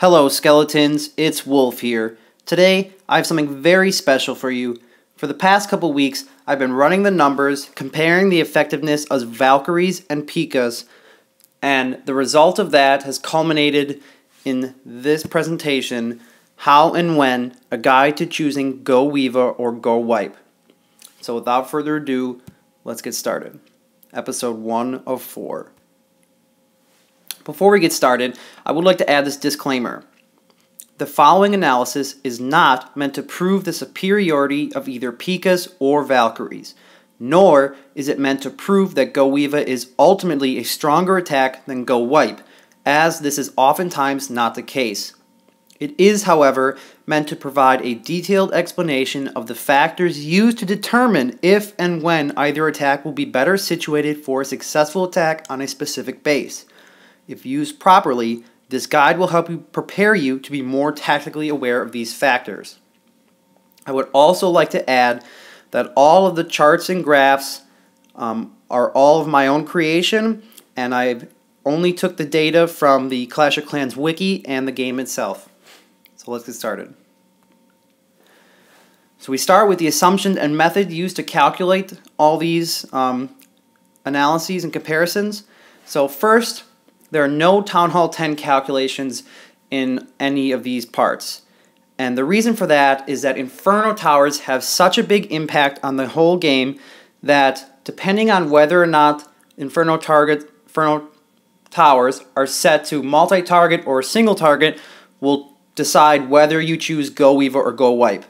Hello skeletons, it's Wolf here. Today, I have something very special for you. For the past couple weeks, I've been running the numbers, comparing the effectiveness of Valkyries and Pekkas, and the result of that has culminated in this presentation, How and When, a Guide to Choosing GoWiVa or GoWiPe. So without further ado, let's get started. Episode 1 of 4. Before we get started, I would like to add this disclaimer. The following analysis is not meant to prove the superiority of either Pekkas or Valkyries, nor is it meant to prove that GoWiVa is ultimately a stronger attack than GoWiPe, as this is oftentimes not the case. It is, however, meant to provide a detailed explanation of the factors used to determine if and when either attack will be better situated for a successful attack on a specific base. If used properly, this guide will help you prepare you to be more tactically aware of these factors. I would also like to add that all of the charts and graphs are all of my own creation, and I only took the data from the Clash of Clans wiki and the game itself. So let's get started. So we start with the assumption and method used to calculate all these analyses and comparisons. So first, there are no Town Hall 10 calculations in any of these parts. And the reason for that is that Inferno Towers have such a big impact on the whole game that depending on whether or not Inferno Towers are set to multi-target or single target will decide whether you choose GoWiVa or GoWiPe.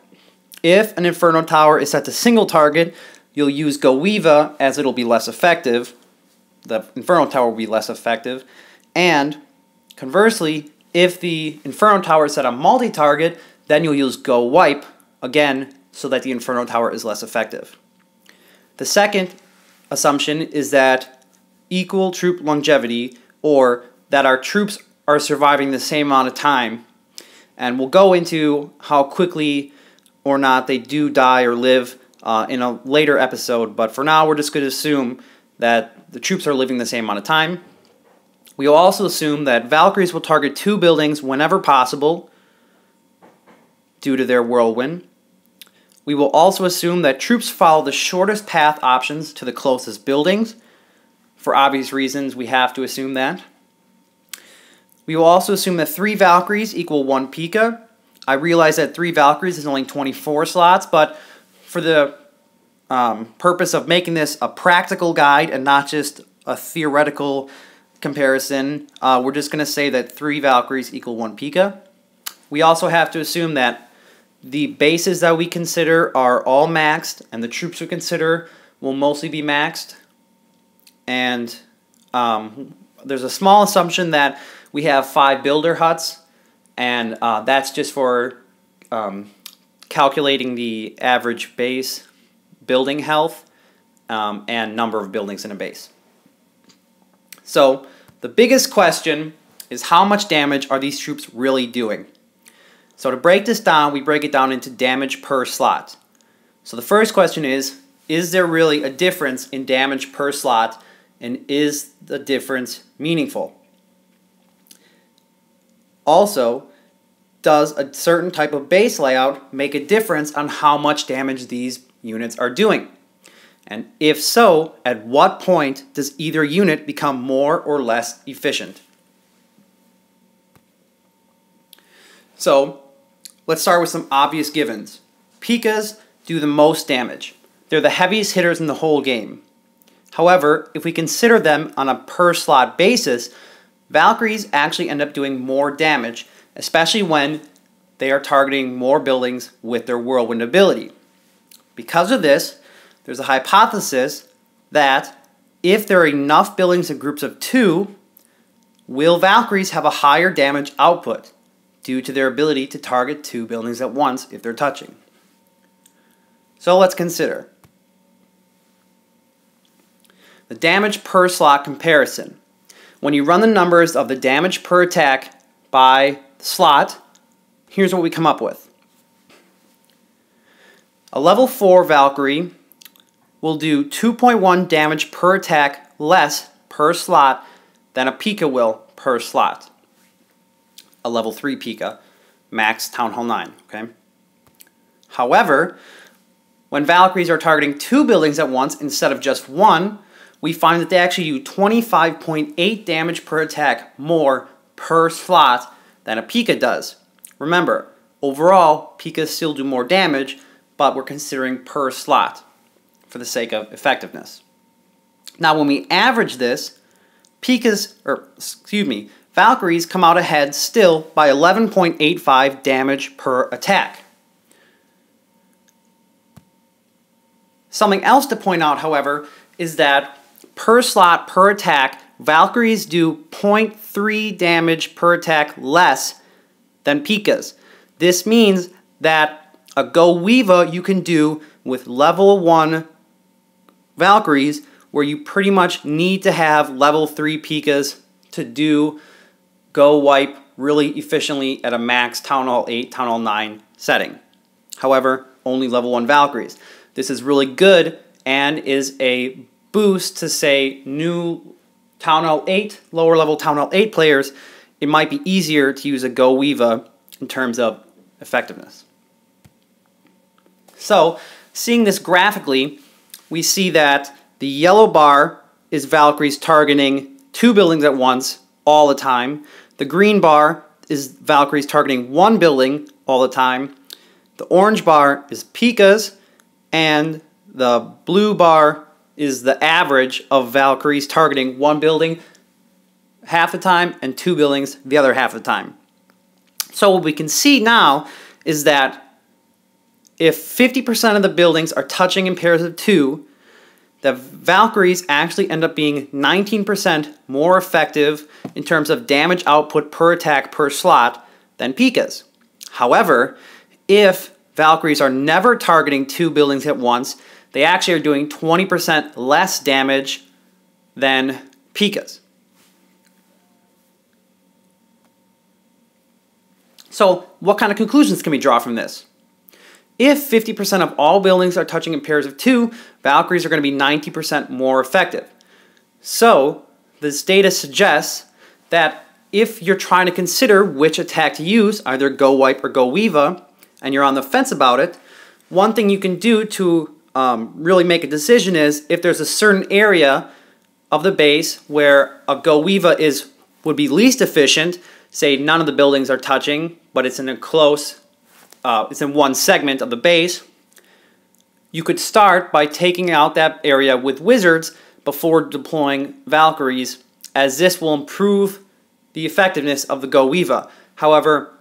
If an Inferno Tower is set to single target, you'll use GoWiVa as it'll be less effective. The Inferno Tower will be less effective. And conversely, if the Inferno Tower is set on multi-target, then you'll use GoWiPe, again, so that the Inferno Tower is less effective. The second assumption is that equal troop longevity, or that our troops are surviving the same amount of time. And we'll go into how quickly or not they do die or live in a later episode, but for now we're just going to assume that the troops are living the same amount of time. We will also assume that Valkyries will target 2 buildings whenever possible due to their whirlwind. We will also assume that troops follow the shortest path options to the closest buildings. For obvious reasons, we have to assume that. We will also assume that 3 Valkyries equal 1 Pekka. I realize that 3 Valkyries is only 24 slots, but for the purpose of making this a practical guide and not just a theoretical comparison, we're just going to say that 3 Valkyries equal 1 Pekka. We also have to assume that the bases that we consider are all maxed, and the troops we consider will mostly be maxed. And there's a small assumption that we have 5 builder huts, and that's just for calculating the average base building health and number of buildings in a base. So the biggest question is how much damage are these troops really doing? So to break this down, we break it down into damage per slot. So the first question is there really a difference in damage per slot, and is the difference meaningful? Also, does a certain type of base layout make a difference on how much damage these units are doing? And if so, at what point does either unit become more or less efficient? So, let's start with some obvious givens. Pekkas do the most damage. They're the heaviest hitters in the whole game. However, if we consider them on a per slot basis, Valkyries actually end up doing more damage, especially when they are targeting more buildings with their whirlwind ability. Because of this, there's a hypothesis that if there are enough buildings in groups of 2, will Valkyries have a higher damage output due to their ability to target 2 buildings at once if they're touching. So let's consider the damage per slot comparison. When you run the numbers of the damage per attack by slot, here's what we come up with. A level 4 Valkyrie will do 2.1 damage per attack less per slot than a Pekka will per slot. a level 3 Pekka, max Town Hall 9. Okay. However, when Valkyries are targeting 2 buildings at once instead of just 1, we find that they actually do 25.8 damage per attack more per slot than a Pekka does. Remember, overall, Pekkas still do more damage, but we're considering per slot for the sake of effectiveness. Now, when we average this, Valkyries come out ahead still by 11.85 damage per attack. Something else to point out, however, is that per slot per attack, Valkyries do 0.3 damage per attack less than Pekkas. This means that a GoWiVa you can do with level 1 Valkyries, where you pretty much need to have level 3 Pekkas to do GoWiPe really efficiently at a max Town Hall 8, Town Hall 9 setting. However, only level 1 Valkyries. This is really good and is a boost to, say, new Town Hall 8, lower level Town Hall 8 players. It might be easier to use a GoWiVa in terms of effectiveness. So, seeing this graphically, we see that the yellow bar is Valkyries targeting 2 buildings at once all the time. The green bar is Valkyries targeting 1 building all the time. The orange bar is Pekkas, and the blue bar is the average of Valkyries targeting 1 building half the time and 2 buildings the other half of the time. So what we can see now is that if 50% of the buildings are touching in pairs of 2, the Valkyries actually end up being 19% more effective in terms of damage output per attack per slot than Pekkas. However, if Valkyries are never targeting 2 buildings at once, they actually are doing 20% less damage than Pekkas. So, what kind of conclusions can we draw from this? If 50% of all buildings are touching in pairs of 2, Valkyries are going to be 90% more effective. So, this data suggests that if you're trying to consider which attack to use, either GoWiPe or GoWiVa, and you're on the fence about it, one thing you can do to really make a decision is if there's a certain area of the base where a GoWiVa would be least efficient, say none of the buildings are touching, but it's in a close, it's in one segment of the base, you could start by taking out that area with wizards before deploying Valkyries, as this will improve the effectiveness of the GoWiVa. However,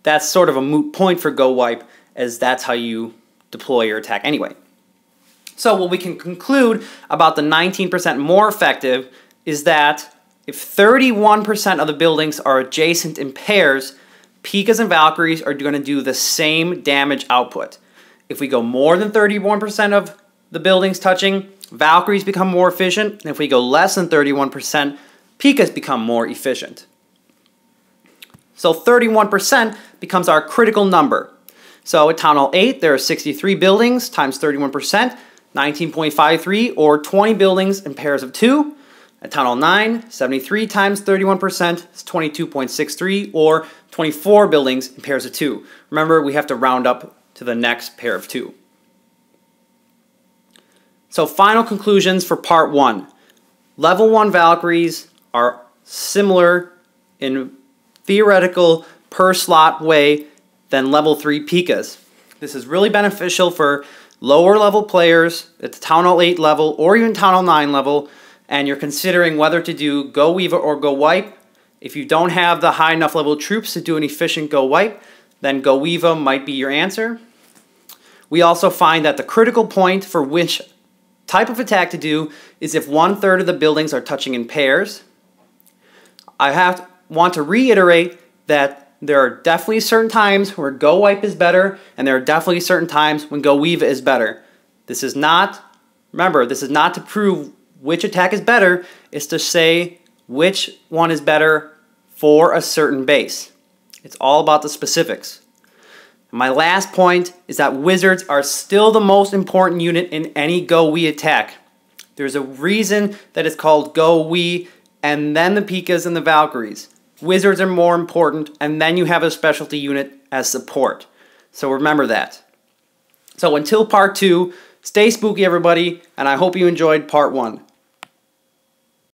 that's sort of a moot point for GoWiPe, as that's how you deploy your attack anyway. So what we can conclude about the 19% more effective is that if 31% of the buildings are adjacent in pairs, Pekkas and Valkyries are going to do the same damage output. If we go more than 31% of the buildings touching, Valkyries become more efficient, and if we go less than 31%, Pekkas become more efficient. So 31% becomes our critical number. So at Town Hall 8, there are 63 buildings times 31%, 19.53, or 20 buildings in pairs of 2. At Town Hall 9, 73 times 31% is 22.63, or 24 buildings in pairs of 2. Remember, we have to round up to the next pair of 2. So final conclusions for part 1. Level 1 Valkyries are similar in theoretical per slot way than level 3 Pekkas. This is really beneficial for lower level players at the Town Hall 8 level or even Town Hall 9 level, and you're considering whether to do GoWiVa or GoWiPe. If you don't have the high enough level troops to do an efficient GoWiPe, then GoWiVa might be your answer. We also find that the critical point for which type of attack to do is if 1/3 of the buildings are touching in pairs. I want to reiterate that there are definitely certain times where GoWiPe is better, and there are definitely certain times when GoWiVa is better. This is not, remember, this is not to prove which attack is better, it's to say which one is better for a certain base. It's all about the specifics. My last point is that wizards are still the most important unit in any GoWi attack. There's a reason that it's called GoWi and then the Pekkas and the Valkyries. Wizards are more important, and then you have a specialty unit as support. So remember that. So until part 2, stay spooky everybody, and I hope you enjoyed part 1.